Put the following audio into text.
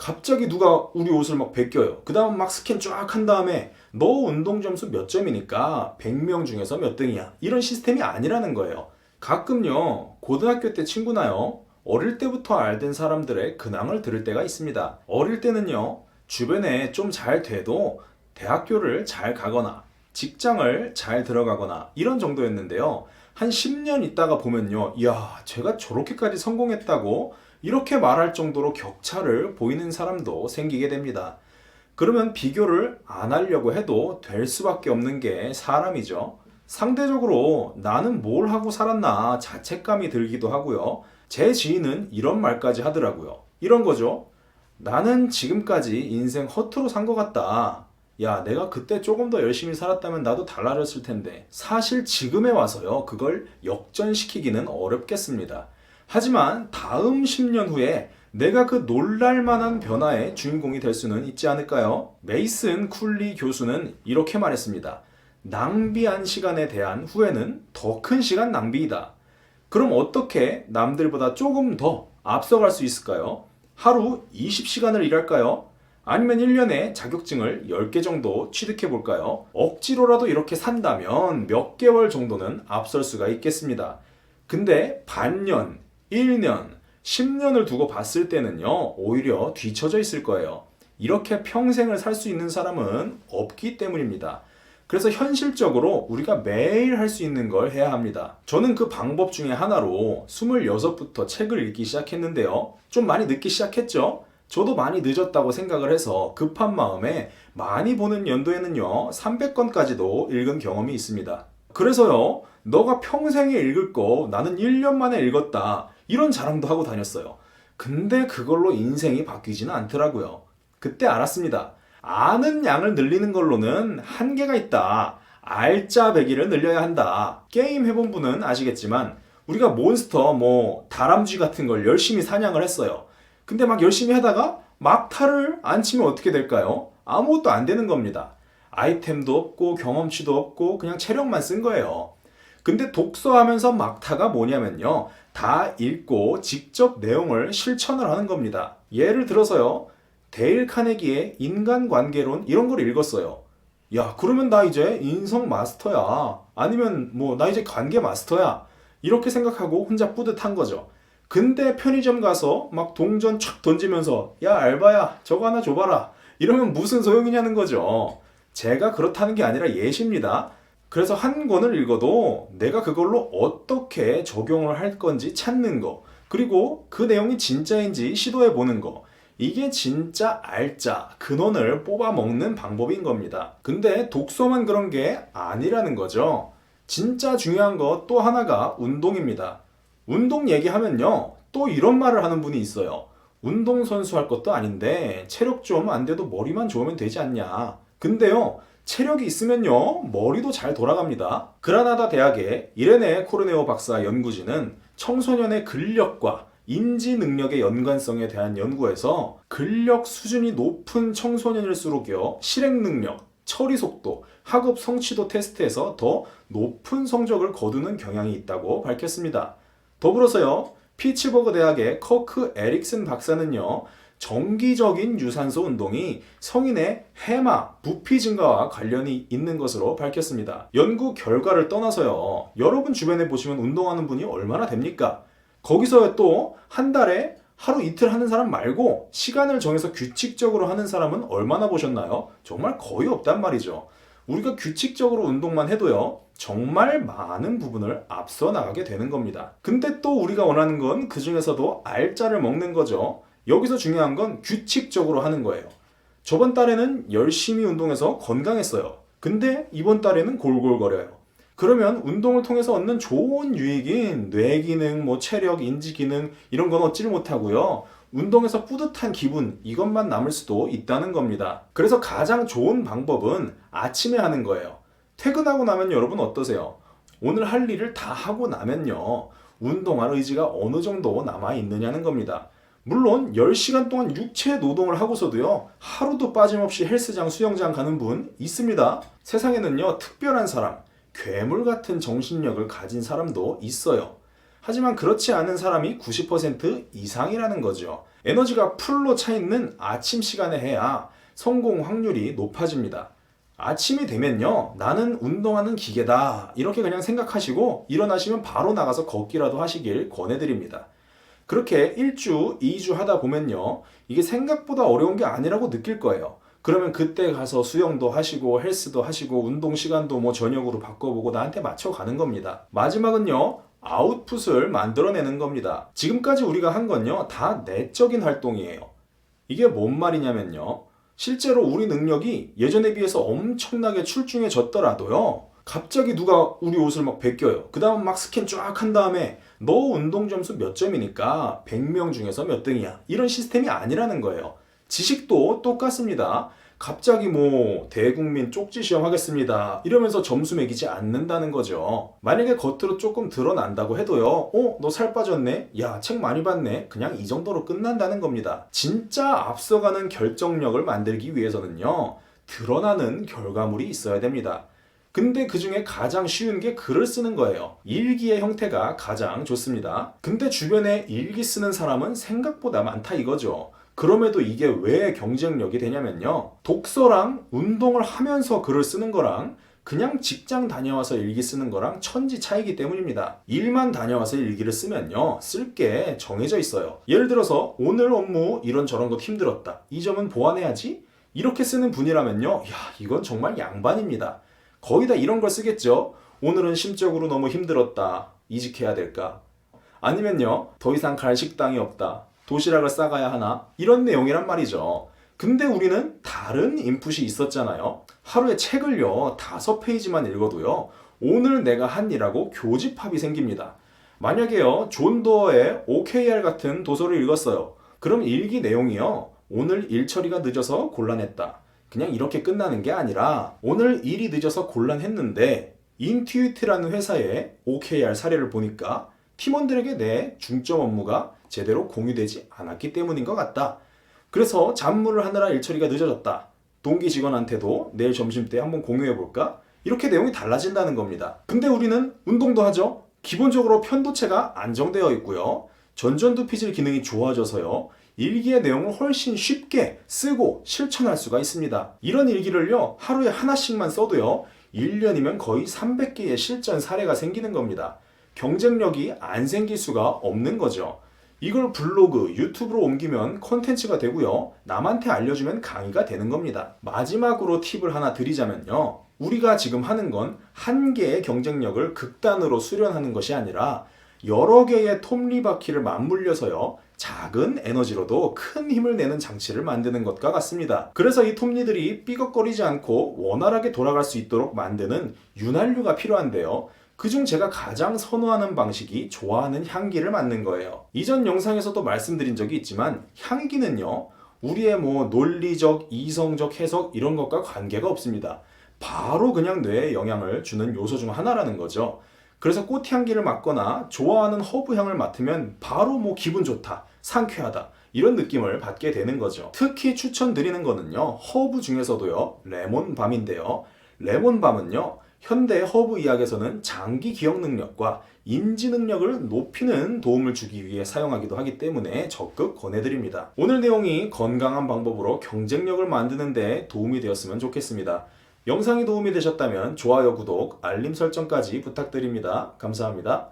갑자기 누가 우리 옷을 막 베껴요. 그 다음 막 스캔 쫙 한 다음에 너 운동 점수 몇 점이니까 100명 중에서 몇 등이야. 이런 시스템이 아니라는 거예요. 가끔요, 고등학교 때 친구나요, 어릴 때부터 알던 사람들의 근황을 들을 때가 있습니다. 어릴 때는요, 주변에 좀 잘 돼도 대학교를 잘 가거나 직장을 잘 들어가거나 이런 정도였는데요. 한 10년 있다가 보면요, 이야, 제가 저렇게까지 성공했다고 이렇게 말할 정도로 격차를 보이는 사람도 생기게 됩니다. 그러면 비교를 안 하려고 해도 될 수밖에 없는 게 사람이죠. 상대적으로 나는 뭘 하고 살았나 자책감이 들기도 하고요. 제 지인은 이런 말까지 하더라고요. 이런 거죠. 나는 지금까지 인생 허투루 산 것 같다. 야, 내가 그때 조금 더 열심히 살았다면 나도 달라졌을 텐데. 사실 지금에 와서요, 그걸 역전시키기는 어렵겠습니다. 하지만 다음 10년 후에 내가 그 놀랄만한 변화의 주인공이 될 수는 있지 않을까요? 메이슨 쿨리 교수는 이렇게 말했습니다. 낭비한 시간에 대한 후회는 더 큰 시간 낭비이다. 그럼 어떻게 남들보다 조금 더 앞서갈 수 있을까요? 하루 20시간을 일할까요? 아니면 1년에 자격증을 10개 정도 취득해 볼까요? 억지로라도 이렇게 산다면 몇 개월 정도는 앞설 수가 있겠습니다. 근데 반년, 1년, 10년을 두고 봤을 때는요, 오히려 뒤처져 있을 거예요. 이렇게 평생을 살 수 있는 사람은 없기 때문입니다. 그래서 현실적으로 우리가 매일 할 수 있는 걸 해야 합니다. 저는 그 방법 중에 하나로 26부터 책을 읽기 시작했는데요. 좀 많이 늦기 시작했죠? 저도 많이 늦었다고 생각을 해서 급한 마음에 많이 보는 연도에는요, 300권까지도 읽은 경험이 있습니다. 그래서요, 너가 평생에 읽을 거 나는 1년 만에 읽었다. 이런 자랑도 하고 다녔어요. 근데 그걸로 인생이 바뀌지는 않더라고요. 그때 알았습니다. 아는 양을 늘리는 걸로는 한계가 있다. 알짜배기를 늘려야 한다. 게임 해본 분은 아시겠지만 우리가 몬스터, 다람쥐 같은 걸 열심히 사냥을 했어요. 근데 막 열심히 하다가 막타를 안 치면 어떻게 될까요? 아무것도 안 되는 겁니다. 아이템도 없고 경험치도 없고 그냥 체력만 쓴 거예요. 근데 독서하면서 막타가 뭐냐면요, 다 읽고 직접 내용을 실천을 하는 겁니다. 예를 들어서요, 데일 카네기의 인간관계론 이런 걸 읽었어요. 야, 그러면 나 이제 인성 마스터야. 아니면 나 이제 관계 마스터야. 이렇게 생각하고 혼자 뿌듯한 거죠. 근데 편의점 가서 막 동전 촥 던지면서 야, 알바야, 저거 하나 줘봐라. 이러면 무슨 소용이냐는 거죠. 제가 그렇다는 게 아니라 예시입니다. 그래서 한 권을 읽어도 내가 그걸로 어떻게 적용을 할 건지 찾는 거, 그리고 그 내용이 진짜인지 시도해 보는 거, 이게 진짜 알짜 근원을 뽑아 먹는 방법인 겁니다. 근데 독서만 그런 게 아니라는 거죠. 진짜 중요한 거 또 하나가 운동입니다. 운동 얘기하면요, 또 이런 말을 하는 분이 있어요. 운동선수 할 것도 아닌데 체력 좀 안 돼도 머리만 좋으면 되지 않냐. 근데요, 체력이 있으면요, 머리도 잘 돌아갑니다. 그라나다 대학의 이레네 코르네오 박사 연구진은 청소년의 근력과 인지 능력의 연관성에 대한 연구에서 근력 수준이 높은 청소년일수록요, 실행 능력, 처리 속도, 학업 성취도 테스트에서 더 높은 성적을 거두는 경향이 있다고 밝혔습니다. 더불어서요, 피츠버그 대학의 커크 에릭슨 박사는요, 정기적인 유산소 운동이 성인의 해마, 부피 증가와 관련이 있는 것으로 밝혔습니다. 연구 결과를 떠나서요, 여러분 주변에 보시면 운동하는 분이 얼마나 됩니까? 거기서 또 한 달에 하루 이틀 하는 사람 말고 시간을 정해서 규칙적으로 하는 사람은 얼마나 보셨나요? 정말 거의 없단 말이죠. 우리가 규칙적으로 운동만 해도요, 정말 많은 부분을 앞서 나가게 되는 겁니다. 근데 또 우리가 원하는 건 그 중에서도 알짜를 먹는 거죠. 여기서 중요한 건 규칙적으로 하는 거예요. 저번 달에는 열심히 운동해서 건강했어요. 근데 이번 달에는 골골거려요. 그러면 운동을 통해서 얻는 좋은 유익인 뇌 기능, 체력, 인지 기능 이런 건 얻지를 못하고요. 운동에서 뿌듯한 기분 이것만 남을 수도 있다는 겁니다. 그래서 가장 좋은 방법은 아침에 하는 거예요. 퇴근하고 나면 여러분 어떠세요? 오늘 할 일을 다 하고 나면요, 운동할 의지가 어느 정도 남아 있느냐는 겁니다. 물론 10시간 동안 육체 노동을 하고서도요, 하루도 빠짐없이 헬스장, 수영장 가는 분 있습니다. 세상에는요, 특별한 사람, 괴물 같은 정신력을 가진 사람도 있어요. 하지만 그렇지 않은 사람이 90% 이상이라는 거죠. 에너지가 풀로 차 있는 아침 시간에 해야 성공 확률이 높아집니다. 아침이 되면요, 나는 운동하는 기계다, 이렇게 그냥 생각하시고 일어나시면 바로 나가서 걷기라도 하시길 권해드립니다. 그렇게 1주, 2주 하다 보면요, 이게 생각보다 어려운 게 아니라고 느낄 거예요. 그러면 그때 가서 수영도 하시고 헬스도 하시고 운동 시간도 뭐 저녁으로 바꿔보고 나한테 맞춰가는 겁니다. 마지막은요, 아웃풋을 만들어내는 겁니다. 지금까지 우리가 한 건요, 다 내적인 활동이에요. 이게 뭔 말이냐면요, 실제로 우리 능력이 예전에 비해서 엄청나게 출중해졌더라도요, 갑자기 누가 우리 옷을 막 벗겨요. 그 다음 막 스캔 쫙 한 다음에 너 운동 점수 몇 점이니까 100명 중에서 몇 등이야, 이런 시스템이 아니라는 거예요. 지식도 똑같습니다. 갑자기 뭐 대국민 쪽지 시험 하겠습니다 이러면서 점수 매기지 않는다는 거죠. 만약에 겉으로 조금 드러난다고 해도요, 너 살 빠졌네? 야, 책 많이 봤네? 그냥 이 정도로 끝난다는 겁니다. 진짜 앞서가는 결정력을 만들기 위해서는요, 드러나는 결과물이 있어야 됩니다. 근데 그 중에 가장 쉬운 게 글을 쓰는 거예요. 일기의 형태가 가장 좋습니다. 근데 주변에 일기 쓰는 사람은 생각보다 많다 이거죠. 그럼에도 이게 왜 경쟁력이 되냐면요, 독서랑 운동을 하면서 글을 쓰는 거랑 그냥 직장 다녀와서 일기 쓰는 거랑 천지 차이기 때문입니다. 일만 다녀와서 일기를 쓰면요, 쓸 게 정해져 있어요. 예를 들어서 오늘 업무 이런저런 것 힘들었다, 이 점은 보완해야지, 이렇게 쓰는 분이라면요, 야, 이건 정말 양반입니다. 거의 다 이런 걸 쓰겠죠. 오늘은 심적으로 너무 힘들었다, 이직해야 될까? 아니면요, 더 이상 갈 식당이 없다, 도시락을 싸가야 하나? 이런 내용이란 말이죠. 근데 우리는 다른 인풋이 있었잖아요. 하루에 책을요, 5페이지만 읽어도요, 오늘 내가 한 일하고 교집합이 생깁니다. 만약에요, 존 도어의 OKR 같은 도서를 읽었어요. 그럼 일기 내용이요, 오늘 일 처리가 늦어서 곤란했다, 그냥 이렇게 끝나는 게 아니라 오늘 일이 늦어서 곤란했는데 인투이트라는 회사의 OKR 사례를 보니까 팀원들에게 내 중점 업무가 제대로 공유되지 않았기 때문인 것 같다. 그래서 잡무를 하느라 일처리가 늦어졌다. 동기 직원한테도 내일 점심때 한번 공유해볼까? 이렇게 내용이 달라진다는 겁니다. 근데 우리는 운동도 하죠. 기본적으로 편도체가 안정되어 있고요, 전전두피질 기능이 좋아져서요, 일기의 내용을 훨씬 쉽게 쓰고 실천할 수가 있습니다. 이런 일기를요, 하루에 하나씩만 써도요, 1년이면 거의 300개의 실전 사례가 생기는 겁니다. 경쟁력이 안 생길 수가 없는 거죠. 이걸 블로그, 유튜브로 옮기면 콘텐츠가 되고요, 남한테 알려주면 강의가 되는 겁니다. 마지막으로 팁을 하나 드리자면요, 우리가 지금 하는 건 한 개의 경쟁력을 극단으로 수련하는 것이 아니라 여러 개의 톱니바퀴를 맞물려서요, 작은 에너지로도 큰 힘을 내는 장치를 만드는 것과 같습니다. 그래서 이 톱니들이 삐걱거리지 않고 원활하게 돌아갈 수 있도록 만드는 윤활유가 필요한데요, 그중 제가 가장 선호하는 방식이 좋아하는 향기를 맡는 거예요. 이전 영상에서도 말씀드린 적이 있지만 향기는요, 우리의 뭐 논리적, 이성적 해석 이런 것과 관계가 없습니다. 바로 그냥 뇌에 영향을 주는 요소 중 하나라는 거죠. 그래서 꽃향기를 맡거나 좋아하는 허브 향을 맡으면 바로 뭐 기분 좋다, 상쾌하다, 이런 느낌을 받게 되는 거죠. 특히 추천드리는 거는요, 허브 중에서도요, 레몬밤인데요. 레몬밤은요, 현대 허브 의학에서는 장기 기억 능력과 인지 능력을 높이는 도움을 주기 위해 사용하기도 하기 때문에 적극 권해드립니다. 오늘 내용이 건강한 방법으로 경쟁력을 만드는 데 도움이 되었으면 좋겠습니다. 영상이 도움이 되셨다면 좋아요, 구독, 알림 설정까지 부탁드립니다. 감사합니다.